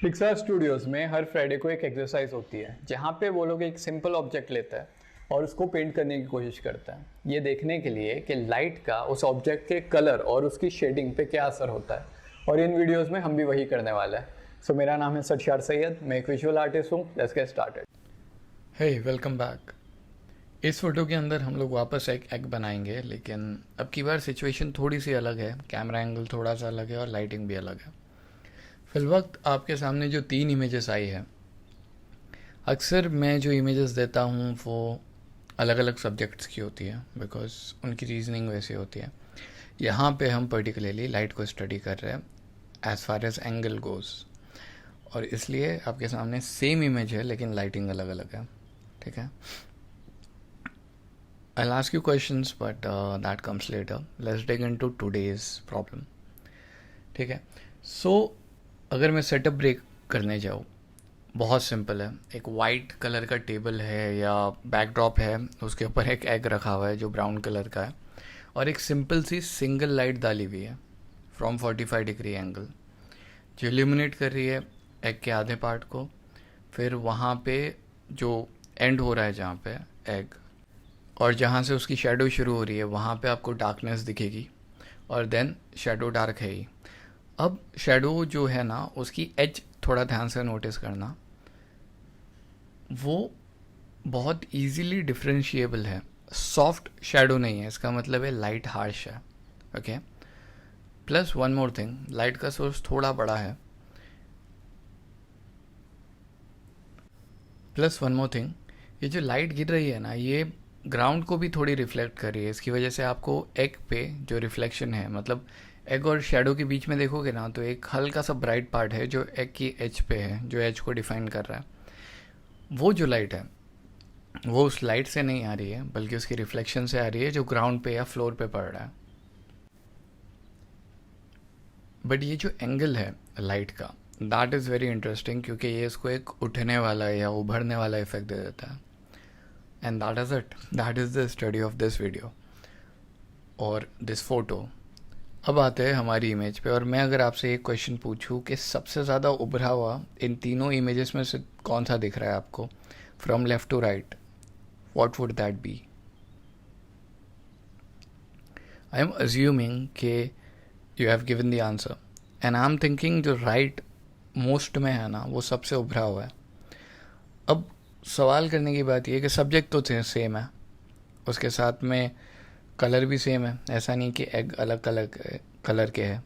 Pixar studios में हर Friday को एक एक्सरसाइज होती है जहाँ पे वो लोग एक सिंपल ऑब्जेक्ट लेते हैं और उसको पेंट करने की कोशिश करते हैं, ये देखने के लिए कि लाइट का उस ऑब्जेक्ट के कलर और उसकी शेडिंग पे क्या असर होता है। और इन वीडियोस में हम भी वही करने वाले हैं। सो मेरा नाम है सटशार सैयद, मैं एक विजुअल आर्टिस्ट हूँ। Let's get started. Hey welcome back. इस फोटो के अंदर हम लोग वापस एक एग बनाएंगे, लेकिन अब की बार सिचुएशन थोड़ी सी अलग है। कैमरा एंगल थोड़ा सा अलग है और लाइटिंग भी अलग है। फिलवक्त आपके सामने जो 3 इमेजेस आई है, अक्सर मैं जो इमेजेस देता हूँ वो अलग अलग सब्जेक्ट्स की होती है, बिकॉज उनकी रीजनिंग वैसी होती है। यहाँ पे हम पर्टिकुलरली लाइट को स्टडी कर रहे हैं as far as angle goes, और इसलिए आपके सामने सेम इमेज है लेकिन लाइटिंग अलग अलग है। ठीक है, I'll ask you questions, but that comes later. Let's dig into today's problem. ठीक है, सो अगर मैं सेटअप ब्रेक करने जाऊँ, बहुत सिंपल है। एक वाइट कलर का टेबल है या बैकड्रॉप है, उसके ऊपर एक एग रखा हुआ है जो ब्राउन कलर का है, और एक सिंपल सी सिंगल लाइट डाली हुई है फ्रॉम 45 डिग्री एंगल, जो इल्यूमिनेट कर रही है एग के आधे पार्ट को। फिर वहाँ पे जो एंड हो रहा है जहाँ पे एग, और जहाँ से उसकी शेडो शुरू हो रही है, वहाँ पे आपको डार्कनेस दिखेगी, और देन शेडो डार्क है ही। अब शेडो जो है ना, उसकी एज थोड़ा ध्यान से नोटिस करना, वो बहुत इजीली डिफरेंशिएबल है। सॉफ्ट शेडो नहीं है, इसका मतलब है लाइट हार्श है। Okay, plus one more thing, light का सोर्स थोड़ा बड़ा है। प्लस वन मोर थिंग, ये जो लाइट गिर रही है ना, ये ग्राउंड को भी थोड़ी रिफ्लेक्ट कर रही है। इसकी वजह से आपको एग पे जो रिफ्लेक्शन है, मतलब एग और शेडो के बीच में देखोगे ना, तो एक हल्का सा ब्राइट पार्ट है जो एग की एज पे है, जो एज को डिफाइन कर रहा है। वो जो लाइट है वो उस लाइट से नहीं आ रही है, बल्कि उसकी रिफ्लेक्शन से आ रही है जो ग्राउंड पे या फ्लोर पे पड़ रहा है। बट ये जो एंगल है लाइट का, दैट इज़ वेरी इंटरेस्टिंग, क्योंकि ये इसको एक उठने वाला या उभरने वाला इफेक्ट दे देता है। And that is it, that is the study of this video और दिस फोटो। अब आते हैं हमारी इमेज पे, और मैं अगर आपसे एक क्वेश्चन पूछूं कि सबसे ज़्यादा उभरा हुआ इन तीनों इमेजेस में से कौन सा दिख रहा है आपको, from left to right, what would that be? I am assuming कि you have given the answer, and I am thinking जो राइट मोस्ट में है ना, वो सबसे उभरा हुआ है। अब सवाल करने की बात यह है कि सब्जेक्ट तो सेम है, उसके साथ में कलर भी सेम है, ऐसा नहीं कि एग अलग अलग कलर के हैं।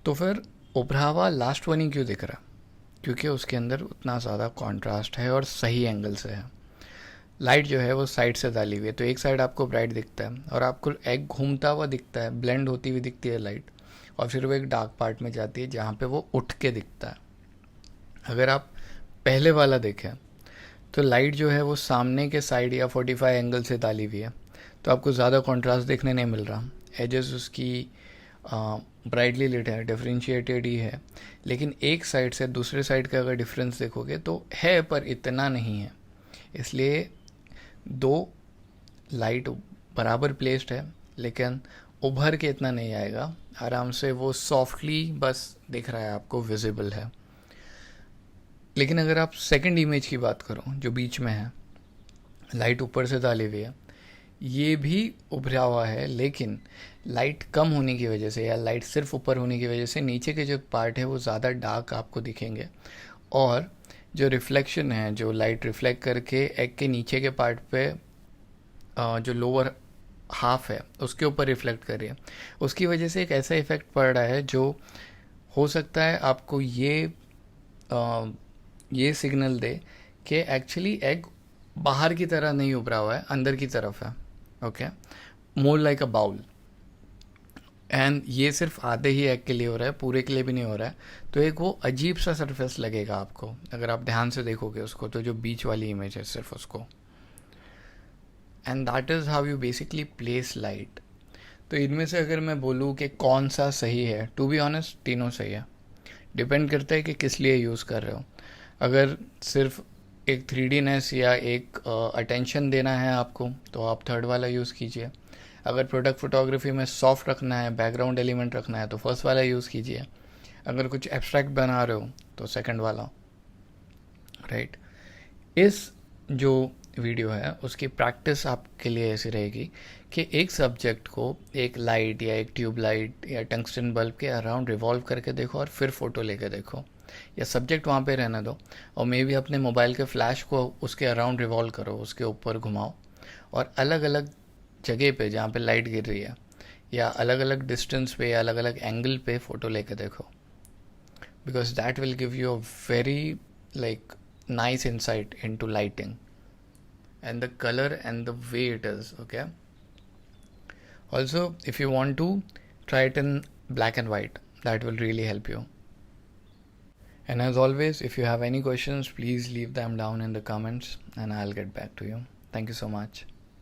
तो फिर उभरा हुआ लास्ट वन ही क्यों दिख रहा? क्योंकि उसके अंदर उतना ज़्यादा कॉन्ट्रास्ट है और सही एंगल से है। लाइट जो है वो साइड से डाली हुई है, तो एक साइड आपको ब्राइट दिखता है और आपको एग घूमता हुआ दिखता है, ब्लेंड होती हुई दिखती है लाइट, और फिर वो एक डार्क पार्ट में जाती है जहाँ पे वो उठ के दिखता है। अगर आप पहले वाला देखें तो लाइट जो है वो सामने के साइड या 45 एंगल से डाली हुई है, तो आपको ज़्यादा कॉन्ट्रास्ट देखने नहीं मिल रहा। एजेस उसकी ब्राइटली लिट है, डिफ्रेंशिएटेड ही है, लेकिन एक साइड से दूसरे साइड का अगर डिफरेंस देखोगे तो है, पर इतना नहीं है। इसलिए दो लाइट बराबर प्लेस्ड है, लेकिन उभर के इतना नहीं आएगा, आराम से वो सॉफ्टली बस दिख रहा है आपको, विजिबल है। लेकिन अगर आप सेकंड इमेज की बात करो जो बीच में है, लाइट ऊपर से डाली हुई है, ये भी उभरा हुआ है, लेकिन लाइट कम होने की वजह से या लाइट सिर्फ ऊपर होने की वजह से नीचे के जो पार्ट है वो ज़्यादा डार्क आपको दिखेंगे, और जो रिफ्लेक्शन है, जो लाइट रिफ्लेक्ट करके एग के नीचे के पार्ट पे जो लोअर हाफ है उसके ऊपर रिफ्लेक्ट कर रही है, उसकी वजह से एक ऐसा इफेक्ट पड़ रहा है जो हो सकता है आपको ये सिग्नल दे कि एक्चुअली एग बाहर की तरह नहीं उभरा हुआ है, अंदर की तरफ है। Okay, more like a bowl, and ये सिर्फ आधे ही एग के लिए हो रहा है, पूरे के लिए भी नहीं हो रहा है। तो एक वो अजीब सा सरफेस लगेगा आपको अगर आप ध्यान से देखोगे उसको, तो जो बीच वाली इमेज है सिर्फ उसको। And that is how you basically place light. तो इनमें से अगर मैं बोलूँ कि कौन सा सही है, टू बी ऑनेस्ट तीनों सही है। डिपेंड करता है कि किस लिए यूज़ कर रहे हो। अगर सिर्फ एक 3Dनेस या एक अटेंशन देना है आपको, तो आप थर्ड वाला यूज़ कीजिए। अगर प्रोडक्ट फोटोग्राफी में सॉफ्ट रखना है, बैकग्राउंड एलिमेंट रखना है, तो फर्स्ट वाला यूज़ कीजिए। अगर कुछ एब्स्ट्रैक्ट बना रहे हो तो सेकंड वाला, राइट। इस जो वीडियो है उसकी प्रैक्टिस आपके लिए ऐसी रहेगी कि एक सब्जेक्ट को एक लाइट या एक ट्यूब लाइट या टंगस्टन बल्ब के अराउंड रिवॉल्व करके देखो और फिर फ़ोटो लेके देखो, या सब्जेक्ट वहाँ पे रहने दो और मे भी अपने मोबाइल के फ्लैश को उसके अराउंड रिवॉल्व करो, उसके ऊपर घुमाओ और अलग अलग जगह पे जहाँ पे लाइट गिर रही है या अलग अलग डिस्टेंस पे या अलग अलग एंगल पे फ़ोटो लेके देखो, because that will give you a very like nice insight into lighting and the color and the way it is. Okay, also if you want to try it in black and white, that will really help you. And as always, if you have any questions, please leave them down in the comments and I'll get back to you. Thank you so much.